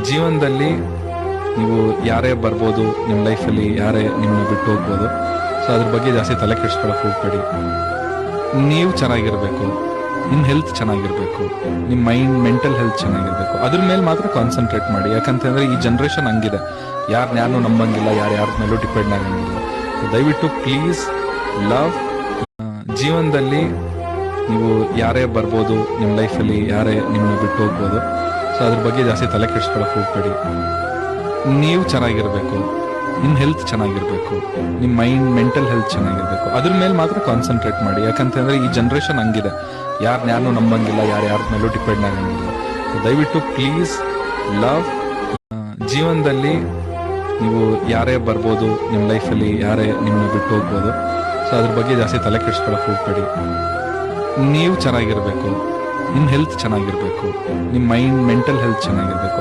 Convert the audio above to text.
ಜೀವನದಲ್ಲಿ ನೀವು ಯಾರೇ ಬರ್ಬೋದು ನಿಮ್ಮ ಲೈಫಲ್ಲಿ, ಯಾರೇ ನಿಮ್ಮನ್ನ ಬಿಟ್ಟು ಹೋಗ್ಬೋದು. ಸೊ ಅದ್ರ ಬಗ್ಗೆ ಜಾಸ್ತಿ ತಲೆ ಕೆಡಿಸ್ಕೊಳಕ್ ಹೋಗ್ಬೇಡಿ. ನೀವು ಚೆನ್ನಾಗಿರ್ಬೇಕು, ನಿಮ್ಮ ಹೆಲ್ತ್ ಚೆನ್ನಾಗಿರ್ಬೇಕು, ನಿಮ್ಮ ಮೆಂಟಲ್ ಹೆಲ್ತ್ ಚೆನ್ನಾಗಿರ್ಬೇಕು. ಅದ್ರ ಮೇಲೆ ಮಾತ್ರ ಕಾನ್ಸಂಟ್ರೇಟ್ ಮಾಡಿ. ಯಾಕಂತಂದ್ರೆ ಈ ಜನ್ರೇಷನ್ ಹಂಗಿದೆ, ಯಾರನ್ನೂ ನಂಬಂಗಿಲ್ಲ, ಯಾರ ಮೇಲೂ ಡಿಪೆಂಡ್ ಆಗಂಗಿಲ್ಲ. ದಯವಿಟ್ಟು ಪ್ಲೀಸ್ ಲವ್. ಜೀವನದಲ್ಲಿ ನೀವು ಯಾರೇ ಬರ್ಬೋದು ನಿಮ್ಮ ಲೈಫಲ್ಲಿ, ಯಾರೇ ನಿಮ್ಮನ್ನ ಬಿಟ್ಟು ಹೋಗ್ಬೋದು. ಸೊ ಅದ್ರ ಬಗ್ಗೆ ಜಾಸ್ತಿ ತಲೆ ಕೆಡಿಸ್ಕೊಳಕ್ ಹೋಗ್ಬೇಡಿ. ನೀವು ಚೆನ್ನಾಗಿರ್ಬೇಕು, ನಿಮ್ಮ ಹೆಲ್ತ್ ಚೆನ್ನಾಗಿರ್ಬೇಕು, ನಿಮ್ಮ ಮೆಂಟಲ್ ಹೆಲ್ತ್ ಚೆನ್ನಾಗಿರ್ಬೇಕು. ಅದ್ರ ಮೇಲೆ ಮಾತ್ರ ಕಾನ್ಸಂಟ್ರೇಟ್ ಮಾಡಿ. ಯಾಕಂತಂದ್ರೆ ಈ ಜನ್ರೇಷನ್ ಹಂಗಿದೆ, ಯಾರನ್ನೂ ನಂಬಂಗಿಲ್ಲ, ಯಾರ ಮೇಲೂ ಡಿಪೆಂಡ್ ಆಗಂಗಿಲ್ಲ. ದಯವಿಟ್ಟು ಪ್ಲೀಸ್ ಲವ್. ಜೀವನದಲ್ಲಿ ನೀವು ಯಾರೇ ಬರ್ಬೋದು ನಿಮ್ಮ ಲೈಫಲ್ಲಿ, ಯಾರೇ ನಿಮ್ಮನ್ನ ಬಿಟ್ಟು ಹೋಗ್ಬೋದು. ಸೊ ಅದ್ರ ಬಗ್ಗೆ ಜಾಸ್ತಿ ತಲೆ ಕೆಡಿಸ್ಕೊಳಕ್ ಹೋಗ್ಬೇಡಿ. ನೀವು ಚೆನ್ನಾಗಿರ್ಬೇಕು, ನಿಮ್ಮ ಹೆಲ್ತ್ ಚೆನ್ನಾಗಿರ್ಬೇಕು, ನಿಮ್ಮ ಮೆಂಟಲ್ ಹೆಲ್ತ್ ಚೆನ್ನಾಗಿರ್ಬೇಕು.